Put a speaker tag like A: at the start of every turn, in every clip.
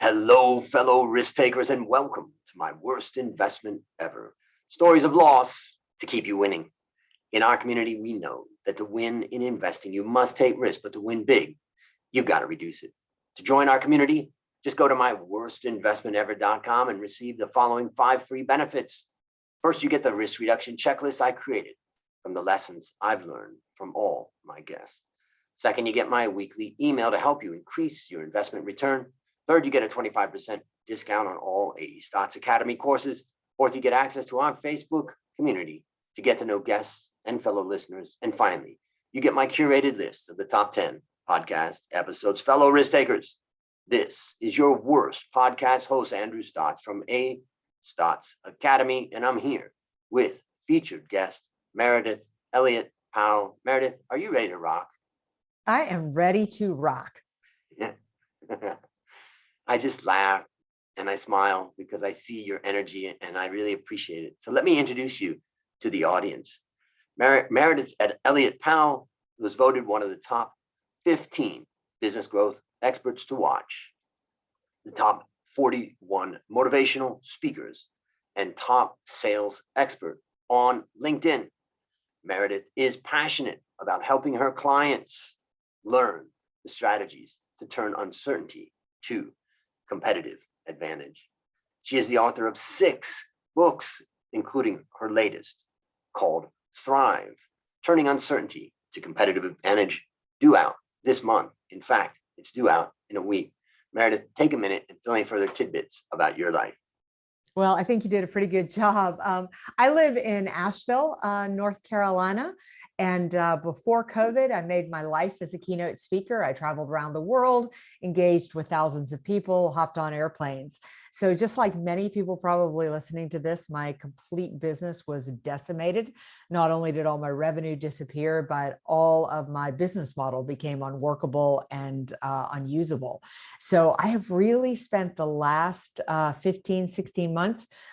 A: Hello, fellow risk takers, and welcome to my worst investment ever. Stories of loss to keep you winning. In our community, we know that to win in investing, you must take risk, but to win big, you've got to reduce it. To join our community, just go to myworstinvestmentever.com and receive the following 5 free benefits. First, you get the risk reduction checklist I created from the lessons I've learned from all my guests. Second, you get my weekly email to help you increase your investment return. Third, you get a 25% discount on all AE Stotts Academy courses. Fourth, you get access to our Facebook community to get to know guests and fellow listeners. And finally, you get my curated list of the top 10 podcast episodes. Fellow risk takers, this is your worst podcast host, Andrew Stotts from AE Stotts Academy, and I'm here with featured guest Meridith Elliott Powell. Meridith, are you ready to rock?
B: I am ready to rock.
A: Yeah. I just laugh and I smile because I see your energy and I really appreciate it. So let me introduce you to the audience. Meridith Elliott Powell was voted one of the top 15 business growth experts to watch, the top 41 motivational speakers, and top sales expert on LinkedIn. Meridith is passionate about helping her clients learn the strategies to turn uncertainty to competitive advantage. She is the author of 6 books, including her latest called Thrive, Turning Uncertainty to Competitive Advantage, due out this month. In fact, it's due out in a week. Meridith, take a minute and fill any further tidbits about your life.
B: Well, I think you did a pretty good job. I live in Asheville, North Carolina. And before COVID, I made my life as a keynote speaker. I traveled around the world, engaged with thousands of people, hopped on airplanes. So just like many people probably listening to this, my complete business was decimated. Not only did all my revenue disappear, but all of my business model became unworkable and unusable. So I have really spent the last 15, 16 months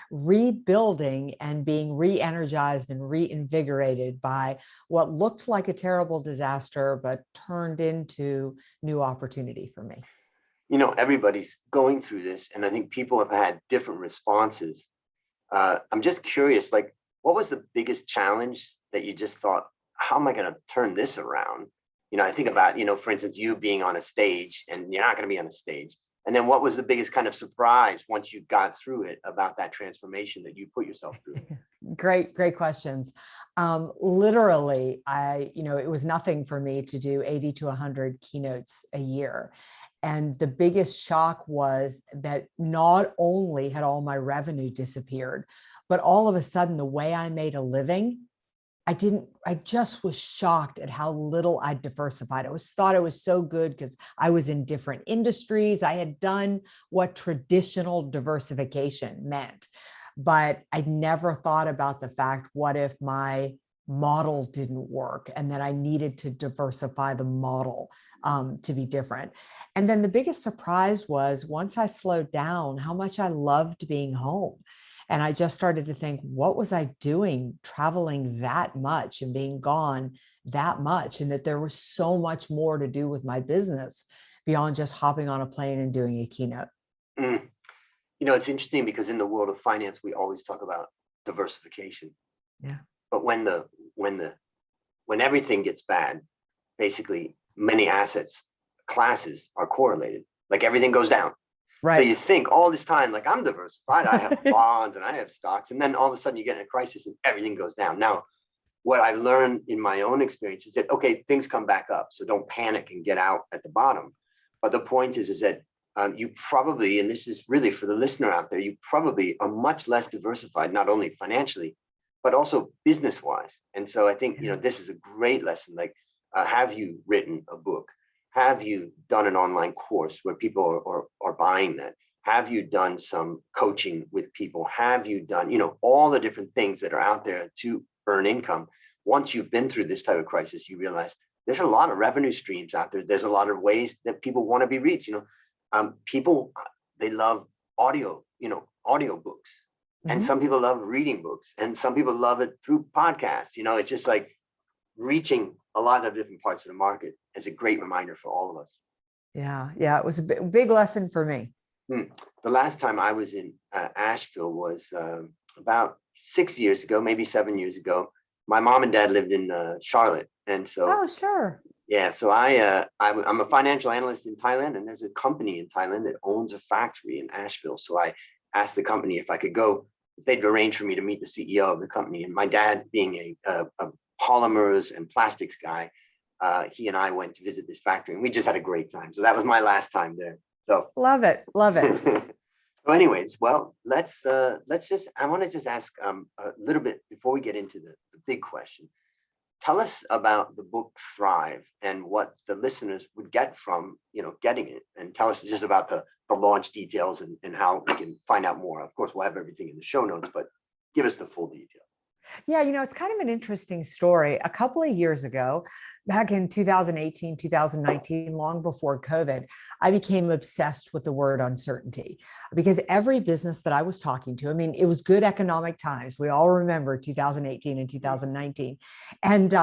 B: rebuilding and being re-energized and reinvigorated by what looked like a terrible disaster, but turned into new opportunity for me.
A: You know, everybody's going through this, and I think people have had different responses. I'm just curious, like, what was the biggest challenge that you just thought, how am I going to turn this around? You know, I think about, for instance, you being on a stage and you're not going to be on a stage. And then what was the biggest kind of surprise once you got through it about that transformation that you put yourself through?
B: Great questions. Literally, it was nothing for me to do 80 to 100 keynotes a year. And the biggest shock was that not only had all my revenue disappeared, but all of a sudden the way I made a living, I just was shocked at how little I diversified. I thought it was so good because I was in different industries. I had done what traditional diversification meant, but I never thought about the fact, what if my model didn't work and that I needed to diversify the model to be different. And then the biggest surprise was once I slowed down, how much I loved being home. And I just started to think, what was I doing traveling that much and being gone that much? And that there was so much more to do with my business beyond just hopping on a plane and doing a keynote.
A: You know, it's interesting because in the world of finance, we always talk about diversification.
B: Yeah.
A: But when everything gets bad, basically many assets classes are correlated. Like everything goes down.
B: Right.
A: So you think all this time, like, I'm diversified, I have bonds and I have stocks, and then all of a sudden you get in a crisis and everything goes down. Now, what I learned in my own experience is that, okay, things come back up, so don't panic and get out at the bottom. But the point is that you probably, and this is really for the listener out there, you probably are much less diversified, not only financially, but also business-wise. And so I think, this is a great lesson. Like, have you written a book? Have you done an online course where people are buying that? Have you done some coaching with people? Have you done, all the different things that are out there to earn income? Once you've been through this type of crisis, you realize there's a lot of revenue streams out there. There's a lot of ways that people want to be reached. People, they love audio books. And some people love reading books, and some people love it through podcasts. It's just like reaching a lot of different parts of the market is a great reminder for all of us.
B: Yeah. It was a big lesson for me.
A: Hmm. The last time I was in Asheville was about 6 years ago, maybe 7 years ago. My mom and dad lived in Charlotte, and so
B: Oh, sure.
A: yeah, so I'm a financial analyst in Thailand, and there's a company in Thailand that owns a factory in Asheville. So I asked the company if I could go, if they'd arrange for me to meet the CEO of the company. And my dad, being a polymers and plastics guy, he and I went to visit this factory, and we just had a great time. So that was my last time there. So
B: Love it. Love it.
A: so anyways, well, let's just, I want to just ask a little bit before we get into the big question. Tell us about the book Thrive and what the listeners would get from, getting it, and tell us just about the launch details and how we can find out more. Of course, we'll have everything in the show notes, but give us the full detail.
B: Yeah, it's kind of an interesting story. A couple of years ago, back in 2018, 2019, long before COVID, I became obsessed with the word uncertainty because every business that I was talking to, I mean, it was good economic times. We all remember 2018 and 2019. And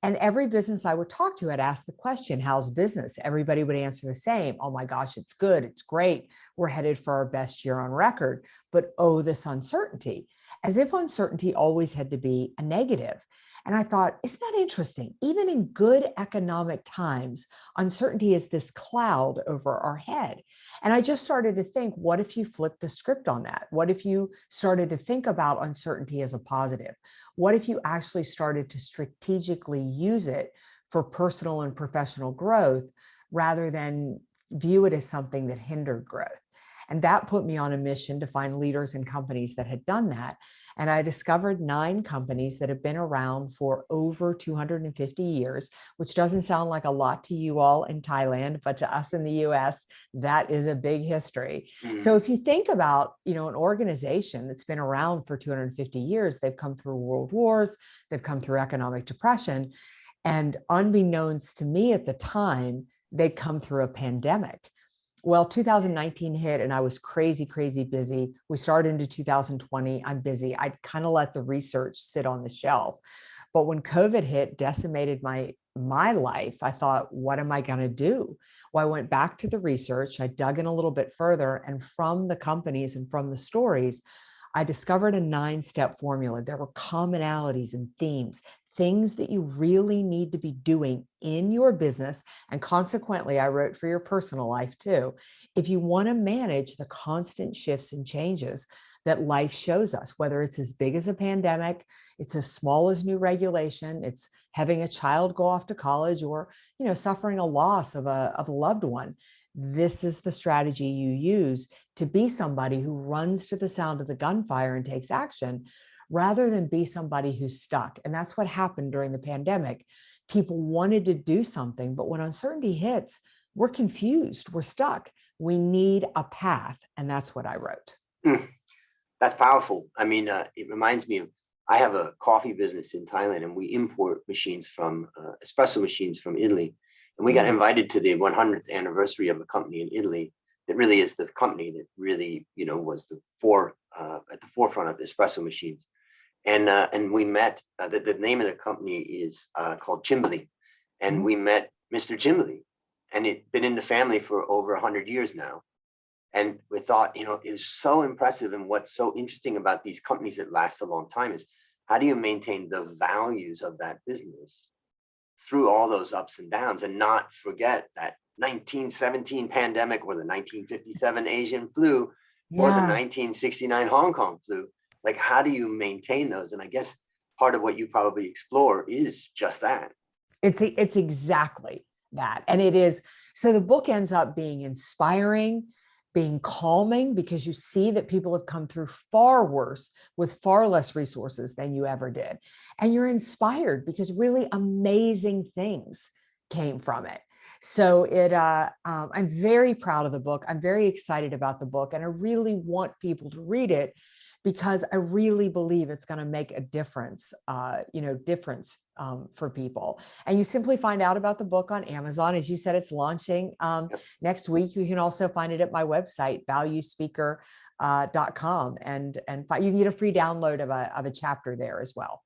B: every business I would talk to had asked the question, how's business? Everybody would answer the same. Oh my gosh, it's good. It's great. We're headed for our best year on record. But oh, this uncertainty, as if uncertainty always had to be a negative. And I thought, isn't that interesting? Even in good economic times, uncertainty is this cloud over our head. And I just started to think, what if you flipped the script on that? What if you started to think about uncertainty as a positive? What if you actually started to strategically use it for personal and professional growth rather than view it as something that hindered growth? And that put me on a mission to find leaders and companies that had done that. And I discovered 9 companies that have been around for over 250 years, which doesn't sound like a lot to you all in Thailand, but to us in the US, that is a big history. So if you think about, an organization that's been around for 250 years, they've come through world wars, they've come through economic depression, and unbeknownst to me at the time, they'd come through a pandemic. Well, 2019 hit and I was crazy busy. We started into 2020. I'm busy. I'd kind of let the research sit on the shelf. But when COVID hit, decimated my life, I thought, what am I going to do? Well, I went back to the research. I dug in a little bit further. And from the companies and from the stories, I discovered a 9-step formula. There were commonalities and themes, things that you really need to be doing in your business. And consequently, I wrote for your personal life too. If you want to manage the constant shifts and changes that life shows us, whether it's as big as a pandemic, it's as small as new regulation, it's having a child go off to college, or, suffering a loss of a loved one. This is the strategy you use to be somebody who runs to the sound of the gunfire and takes action, rather than be somebody who's stuck. And that's what happened during the pandemic. People wanted to do something, but when uncertainty hits, we're confused, we're stuck. We need a path. And that's what I wrote.
A: That's powerful. I mean, it reminds me of, I have a coffee business in Thailand, and we import machines from espresso machines from Italy. And we got invited to the 100th anniversary of a company in Italy that really is the company that really, was at the forefront of espresso machines. And we met, the name of the company is called Chimbali. And we met Mr. Chimbali, and it's been in the family for over 100 years now. And we thought, it was so impressive. And what's so interesting about these companies that last a long time is, how do you maintain the values of that business through all those ups and downs, and not forget that 1917 pandemic, or the 1957 Asian flu, or the 1969 Hong Kong flu? Like, how do you maintain those? And I guess part of what you probably explore is just that.
B: It's exactly that. And it is, so the book ends up being inspiring, being calming, because you see that people have come through far worse with far less resources than you ever did. And you're inspired because really amazing things came from it. So I'm very proud of the book. I'm very excited about the book, and I really want people to read it because I really believe it's going to make a difference, for people. And you simply find out about the book on Amazon. As you said, it's launching next week. You can also find it at my website, valuespeaker.com, and you can get a free download of a chapter there as well.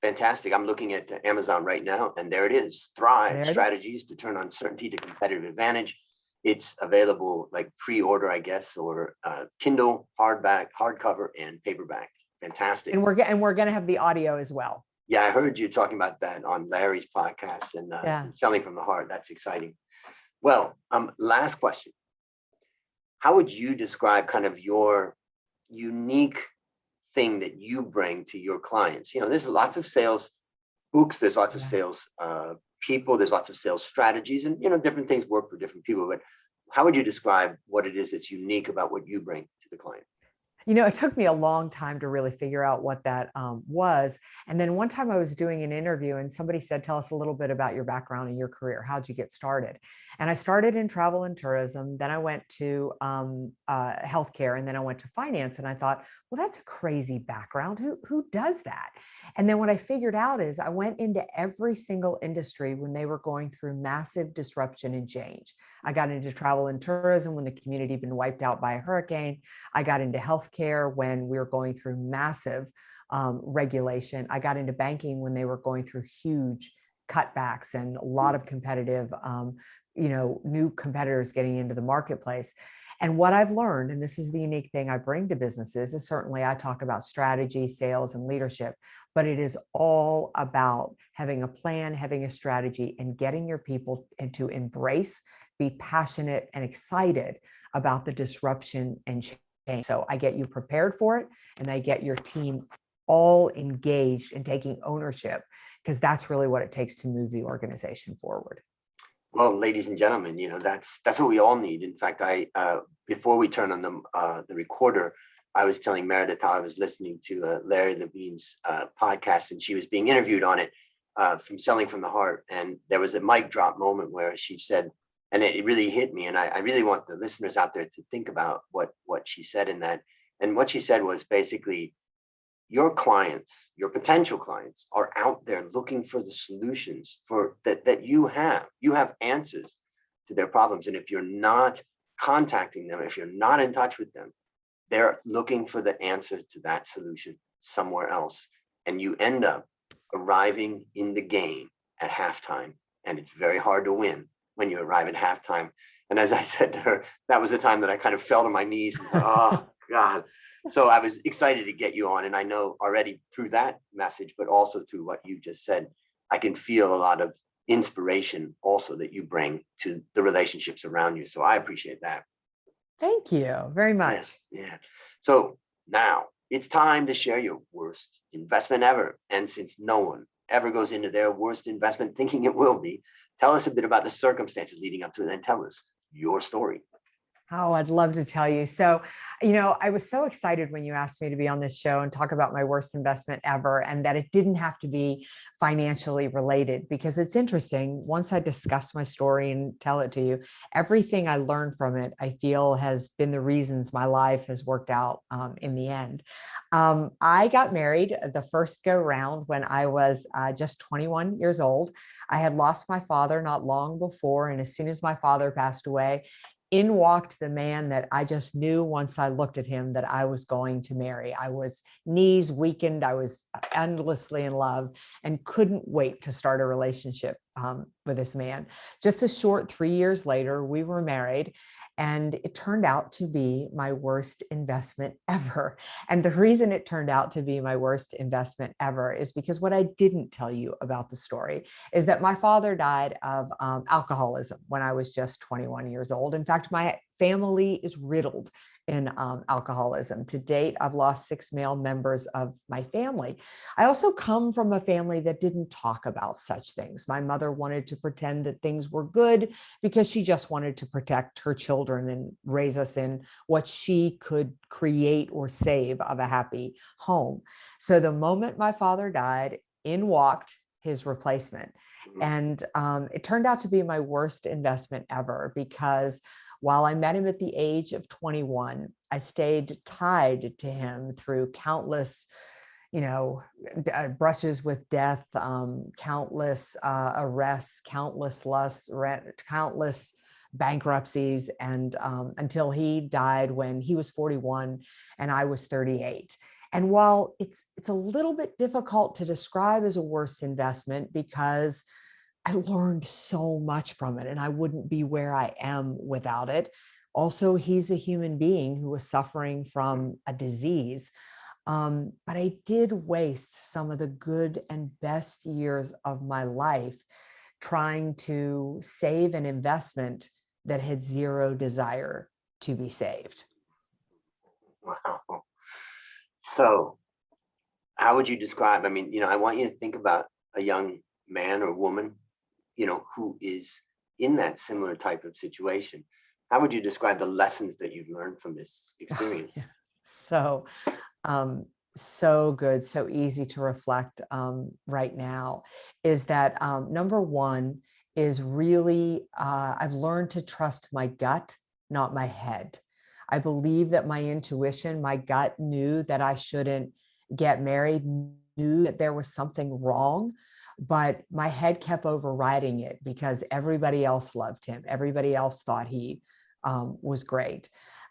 A: Fantastic. I'm looking at Amazon right now, and there it is. Thrive: Strategies to Turn Uncertainty to Competitive Advantage. It's available like pre-order, I guess, or Kindle, hardback, hardcover, and paperback. Fantastic.
B: And we're going to have the audio as well.
A: Yeah, I heard you talking about that on Larry's podcast and Selling from the Heart. That's exciting. Well, last question. How would you describe kind of your unique thing that you bring to your clients? You know, there's lots of sales books, there's lots of sales people, there's lots of sales strategies, and, you know, different things work for different people. But how would you describe what it is that's unique about what you bring to the client?
B: You know, it took me a long time to really figure out what that was. And then one time I was doing an interview and somebody said, tell us a little bit about your background and your career. How'd you get started? And I started in travel and tourism. Then I went to healthcare, and then I went to finance. And I thought, well, that's a crazy background. Who does that? And then what I figured out is I went into every single industry when they were going through massive disruption and change. I got into travel and tourism when the community had been wiped out by a hurricane. I got into healthcare when we were going through massive regulation. I got into banking when they were going through huge cutbacks and a lot of competitive, new competitors getting into the marketplace. And what I've learned, and this is the unique thing I bring to businesses, is certainly I talk about strategy, sales, and leadership, but it is all about having a plan, having a strategy, and getting your people to embrace, be passionate and excited about the disruption and change. So I get you prepared for it, and I get your team all engaged in taking ownership, because that's really what it takes to move the organization forward.
A: Well, ladies and gentlemen, you know, that's what we all need. In fact, before we turn on the recorder, I was telling Meridith how I was listening to Larry Levine's podcast, and she was being interviewed on it from Selling from the Heart. And there was a mic drop moment where she said, and it really hit me. And I really want the listeners out there to think about what she said in that. And what she said was basically, your clients, your potential clients, are out there looking for the solutions that you have. You have answers to their problems. And if you're not contacting them, if you're not in touch with them, they're looking for the answer to that solution somewhere else. And you end up arriving in the game at halftime. And it's very hard to win when you arrive at halftime. And as I said to her, that was the time that I kind of fell to my knees and thought, oh God. So I was excited to get you on. And I know already through that message, but also through what you just said, I can feel a lot of inspiration also that you bring to the relationships around you. So I appreciate that.
B: Thank you very much.
A: Yeah. So now it's time to share your worst investment ever. And since no one ever goes into their worst investment thinking it will be, tell us a bit about the circumstances leading up to it, and tell us your story.
B: Oh, I'd love to tell you. So, you know, I was so excited when you asked me to be on this show and talk about my worst investment ever, and that it didn't have to be financially related, because it's interesting. Once I discuss my story and tell it to you, everything I learned from it, I feel has been the reasons my life has worked out in the end. I got married the first go round when I was just 21 years old. I had lost my father not long before, and as soon as my father passed away, in walked the man that I just knew once I looked at him that I was going to marry. I was knees weakened. I was endlessly in love and couldn't wait to start a relationship with this man. Just a short 3 years later, we were married, and it turned out to be my worst investment ever. And the reason it turned out to be my worst investment ever is because what I didn't tell you about the story is that my father died of alcoholism when I was just 21 years old. In fact, my family is riddled in alcoholism. To date, I've lost 6 male members of my family. I also come from a family that didn't talk about such things. My mother wanted to pretend that things were good because she just wanted to protect her children and raise us in what she could create or save of a happy home. So the moment my father died, in walked his replacement. And it turned out to be my worst investment ever, because while I met him at the age of 21, I stayed tied to him through countless, brushes with death, countless arrests, countless lusts, countless bankruptcies, and until he died when he was 41 and I was 38. And while it's a little bit difficult to describe as a worst investment, because I learned so much from it, and I wouldn't be where I am without it. Also, he's a human being who was suffering from a disease. But I did waste some of the good and best years of my life trying to save an investment that had zero desire to be saved.
A: Wow. So how would you describe, I mean, I want you to think about a young man or woman, who is in that similar type of situation. How would you describe the lessons that you've learned from this experience?
B: Yeah. So, so good, so easy to reflect right now is that number one is really, I've learned to trust my gut, not my head. I believe that my intuition, my gut knew that I shouldn't get married, knew that there was something wrong, but my head kept overriding it because everybody else loved him. Everybody else thought he was great.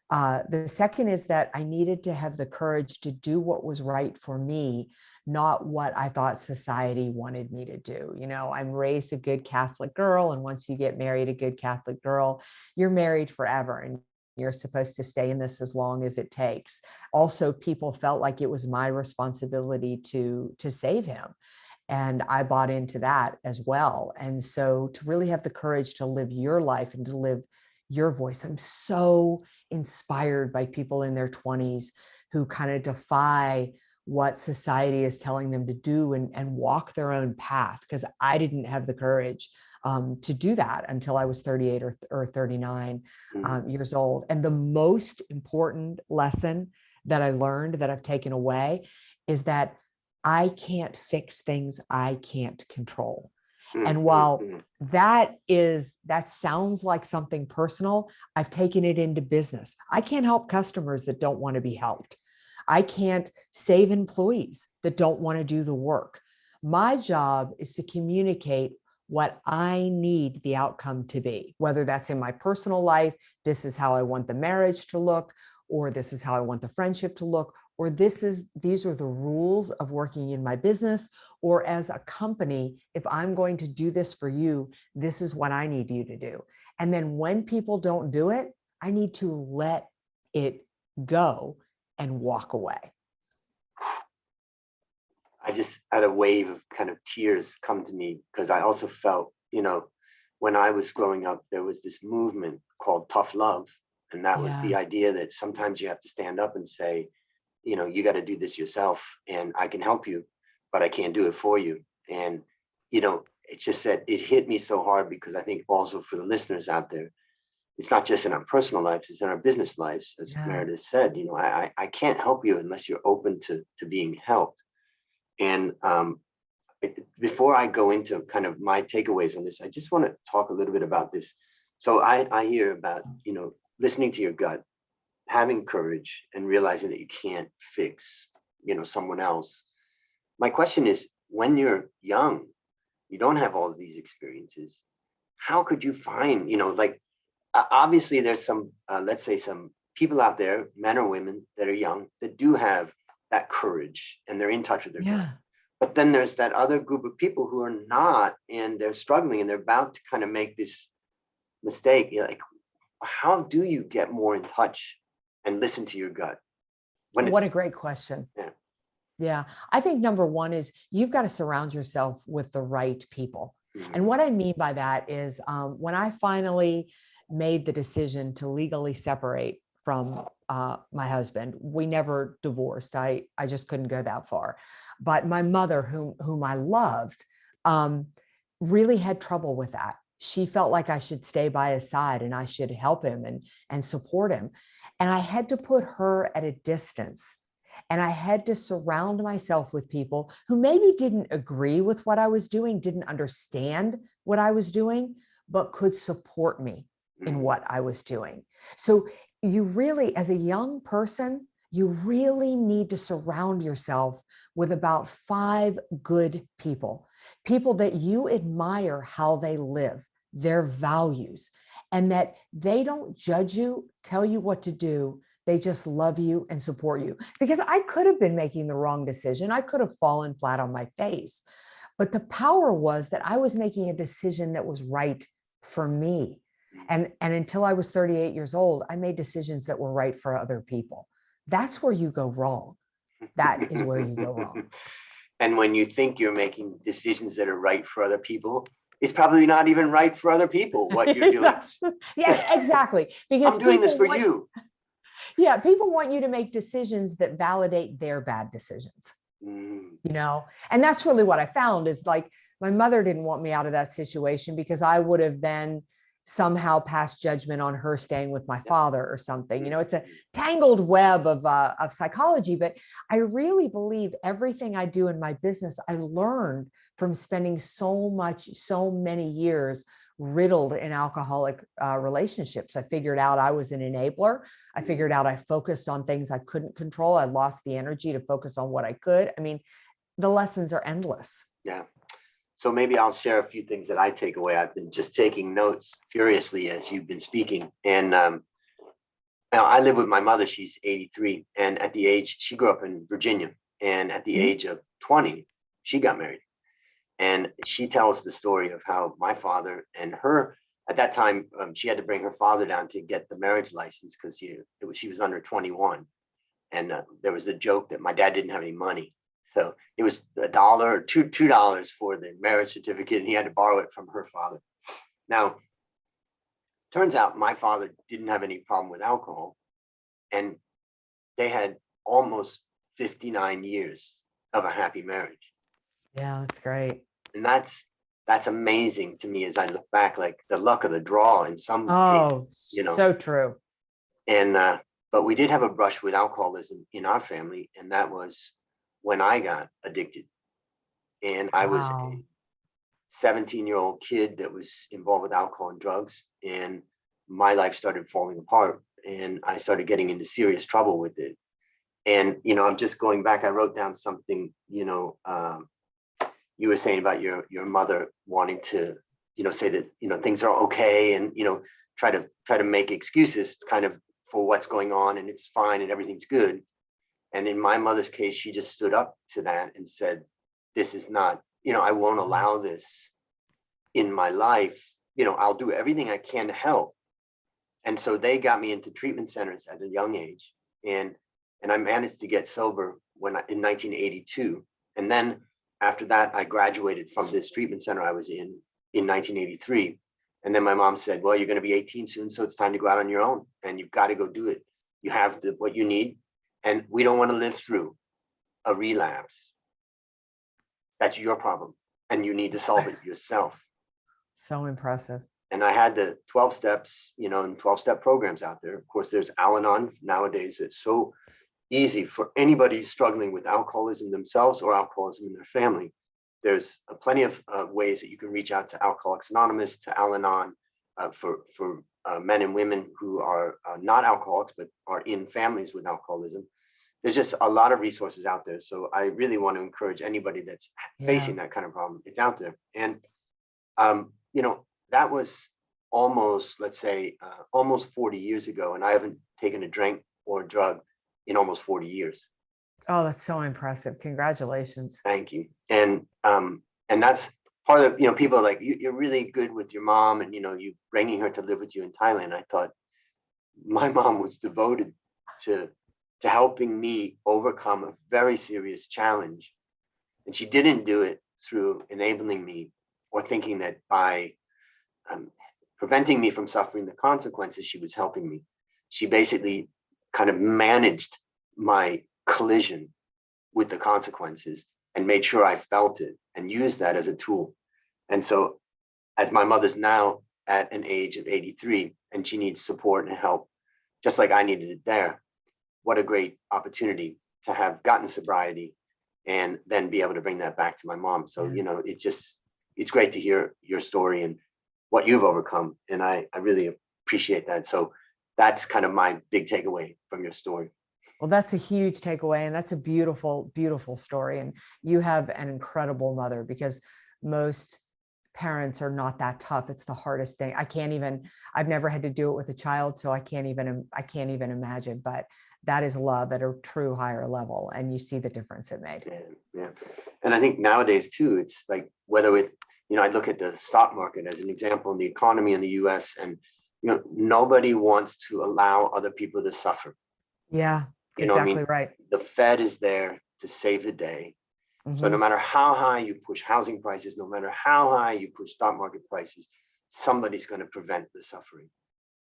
B: The second is that I needed to have the courage to do what was right for me, not what I thought society wanted me to do. I'm raised a good Catholic girl, and once you get married a good Catholic girl, you're married forever, and you're supposed to stay in this as long as it takes. Also, people felt like it was my responsibility to save him. And I bought into that as well. And so to really have the courage to live your life and to live your voice, I'm so inspired by people in their 20s who kind of defy what society is telling them to do and walk their own path, because I didn't have the courage to do that until I was 38 or 39 years old. And the most important lesson that I learned, that I've taken away, is that I can't fix things I can't control. And while that sounds like something personal, I've taken it into business. I can't help customers that don't want to be helped. I can't save employees that don't want to do the work. My job is to communicate what I need the outcome to be, whether that's in my personal life, this is how I want the marriage to look, or this is how I want the friendship to look, or these are the rules of working in my business, or as a company, if I'm going to do this for you, this is what I need you to do. And then when people don't do it, I need to let it go and walk away.
A: I just had a wave of kind of tears come to me, because I also felt, when I was growing up, there was this movement called tough love. And that was the idea that sometimes you have to stand up and say, you got to do this yourself, and I can help you, but I can't do it for you. And, it's just that it hit me so hard, because I think also for the listeners out there, it's not just in our personal lives, it's in our business lives. As Meridith said, I can't help you unless you're open to being helped. And before I go into kind of my takeaways on this, I just want to talk a little bit about this. So I hear about, listening to your gut, having courage, and realizing that you can't fix, someone else. My question is, when you're young, you don't have all of these experiences. How could you find, obviously there's some, let's say some people out there, men or women that are young, that do have that courage and they're in touch with their gut. But then there's that other group of people who are not, and they're struggling, and they're about to kind of make this mistake. You're like, how do you get more in touch and listen to your gut?
B: What a great question. Yeah. I think number one is you've got to surround yourself with the right people. And what I mean by that is when I finally made the decision to legally separate from my husband, we never divorced. I just couldn't go that far. But my mother, whom I loved, really had trouble with that. She felt like I should stay by his side and I should help him and support him. And I had to put her at a distance. And I had to surround myself with people who maybe didn't agree with what I was doing, didn't understand what I was doing, but could support me in what I was doing. So you really, as a young person, you really need to surround yourself with about 5 good people, people that you admire how they live, their values, and that they don't judge you, tell you what to do. They just love you and support you. Because I could have been making the wrong decision. I could have fallen flat on my face. But the power was that I was making a decision that was right for me. And until I was 38 years old, I made decisions that were right for other people. That's where you go wrong. That is where you go wrong.
A: And when you think you're making decisions that are right for other people, it's probably not even right for other people, what you're doing.
B: Yeah, exactly. Because
A: I'm doing this for you.
B: Yeah, people want you to make decisions that validate their bad decisions. You know, and that's really what I found is like my mother didn't want me out of that situation because I would have then somehow passed judgment on her staying with my father or something. You know, it's a tangled web of psychology, but I really believe everything I do in my business, I learned from spending so many years riddled in alcoholic relationships. I figured out I was an enabler. I figured out I focused on things I couldn't control. I lost the energy to focus on what I could. I mean, the lessons are endless.
A: Yeah. So maybe I'll share a few things that I take away. I've been just taking notes furiously as you've been speaking. And now I live with my mother. She's 83. And at the age, she grew up in Virginia. And at the age of 20, she got married. And she tells the story of how my father and her, at that time, she had to bring her father down to get the marriage license because she was under 21. And there was a joke that my dad didn't have any money. So it was $1 or $2 for the marriage certificate, and he had to borrow it from her father. Now, turns out my father didn't have any problem with alcohol, and they had almost 59 years of a happy marriage.
B: Yeah, that's great.
A: And that's amazing to me as I look back, like the luck of the draw in some cases, you know.
B: So true.
A: And but we did have a brush with alcoholism in our family, and that was when I got addicted. And I was a 17-year-old kid that was involved with alcohol and drugs, and my life started falling apart, and I started getting into serious trouble with it. And, you know, I'm just going back, I wrote down something, you know, you were saying about your mother wanting to, you know, say that, you know, things are okay, and, you know, try to make excuses kind of for what's going on, and it's fine and everything's good. And in my mother's case, she just stood up to that and said, this is not, you know, I won't allow this in my life. You know, I'll do everything I can to help. And so they got me into treatment centers at a young age. And I managed to get sober in 1982. And then after that, I graduated from this treatment center I was in 1983. And then my mom said, well, you're going to be 18 soon, so it's time to go out on your own, and you've got to go do it. You have what you need. And we don't want to live through a relapse. That's your problem. And you need to solve it yourself.
B: So impressive.
A: And I had the 12 steps, you know, and 12-step programs out there. Of course, there's Al-Anon nowadays. It's so easy for anybody struggling with alcoholism themselves or alcoholism in their family. There's plenty of ways that you can reach out to Alcoholics Anonymous, to Al-Anon, for men and women who are not alcoholics, but are in families with alcoholism. There's just a lot of resources out there. So I really want to encourage anybody that's facing that kind of problem. It's out there. And, you know, that was almost, let's say, almost 40 years ago. And I haven't taken a drink or a drug in almost 40 years.
B: Oh, that's so impressive. Congratulations.
A: Thank you. And that's part of, you know, people are like, you're really good with your mom, and, you know, you bringing her to live with you in Thailand. I thought my mom was devoted to helping me overcome a very serious challenge. And she didn't do it through enabling me or thinking that by preventing me from suffering the consequences, she was helping me. She basically kind of managed my collision with the consequences and made sure I felt it and used that as a tool. And so as my mother's now at an age of 83 and she needs support and help, just like I needed it there, what a great opportunity to have gotten sobriety and then be able to bring that back to my mom. So, you know, it's great to hear your story and what you've overcome. And I really appreciate that. So that's kind of my big takeaway from your story.
B: Well, that's a huge takeaway, and that's a beautiful, beautiful story. And you have an incredible mother, because most parents are not that tough. It's the hardest thing. I've never had to do it with a child, so I can't even imagine, but that is love at a true higher level. And you see the difference it made.
A: Yeah. And I think nowadays too, it's like whether it, I look at the stock market as an example in the economy in the US, and, nobody wants to allow other people to suffer.
B: Yeah, exactly right.
A: The Fed is there to save the day. So no
B: Mhm.
A: matter how high you push housing prices, no matter how high you push stock market prices, somebody's going to prevent the suffering.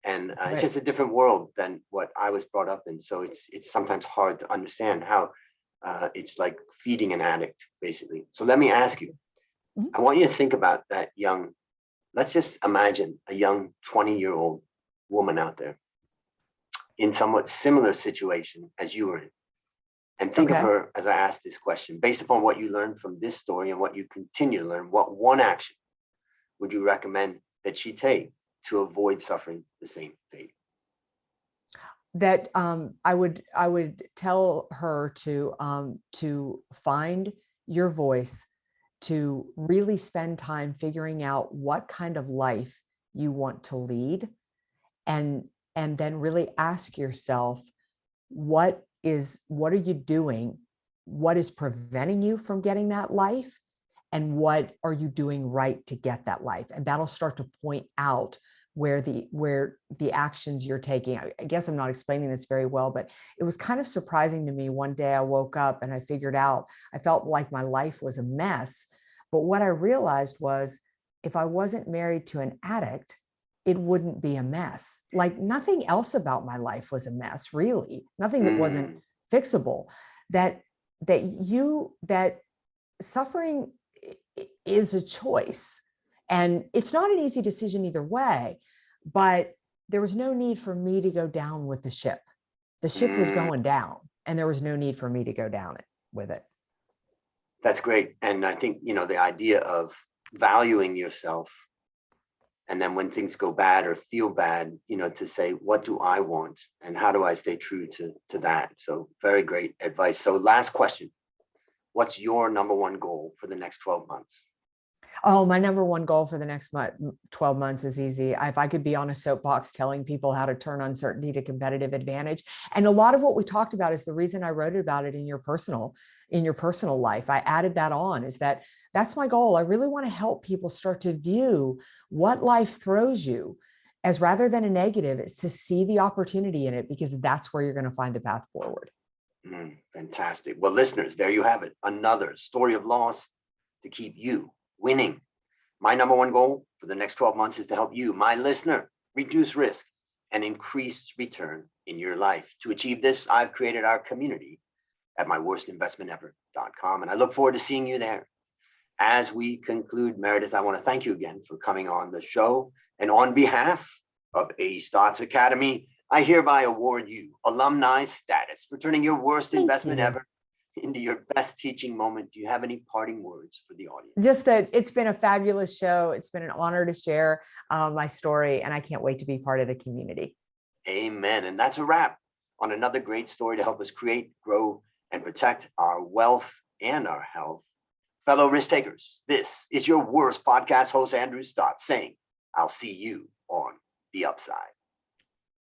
A: And
B: That's
A: it's
B: right.
A: just a different world than what I was brought up in. So it's sometimes hard to understand how it's like feeding an addict, basically. So let me ask you,
B: Mhm.
A: I want you to think about that let's just imagine a young 20-year-old woman out there in somewhat similar situation as you were in. And think of
B: Okay.
A: her as I ask this question, based upon what you learned from this story and what you continue to learn, what one action would you recommend that she take to avoid suffering the same fate?
B: That I would tell her to find your voice, to really spend time figuring out what kind of life you want to lead, and then really ask yourself, what are you doing? What is preventing you from getting that life? And what are you doing right to get that life? And that'll start to point out where the actions you're taking. I guess I'm not explaining this very well, but it was kind of surprising to me. One day I woke up and I felt like my life was a mess. But what I realized was, if I wasn't married to an addict, it wouldn't be a mess. Like, nothing else about my life was a mess, really. Nothing that wasn't fixable. That suffering is a choice, and it's not an easy decision either way, but there was no need for me to go down with the ship. The ship was going down, and there was no need for me to go down with it.
A: That's great. And I think, the idea of valuing yourself, and then when things go bad or feel bad, to say, what do I want and how do I stay true to that? So very great advice. So last question, what's your number one goal for the next 12 months?
B: Oh, my number one goal for the next 12 months is easy. If I could be on a soapbox telling people how to turn uncertainty to competitive advantage. And a lot of what we talked about is the reason I wrote about it in your personal life. I added that on, that's my goal. I really want to help people start to view what life throws you as, rather than a negative, it's to see the opportunity in it, because that's where you're going to find the path forward.
A: Fantastic. Well, listeners, there you have it. Another story of loss to keep you winning. My number one goal for the next 12 months is to help you, my listener, reduce risk and increase return in your life. To achieve this, I've created our community at myworstinvestmentever.com, and I look forward to seeing you there. As we conclude, Meridith, I want to thank you again for coming on the show. And on behalf of A Stotts Academy, I hereby award you alumni status for turning your worst investment ever into your best teaching moment. Do you have any parting words for the audience?
B: Just that it's been a fabulous show. It's been an honor to share my story, and I can't wait to be part of the community.
A: Amen. And that's a wrap on another great story to help us create, grow, and protect our wealth and our health. Fellow risk takers, this is your worst podcast host, Andrew Stott, saying, I'll see you on the upside.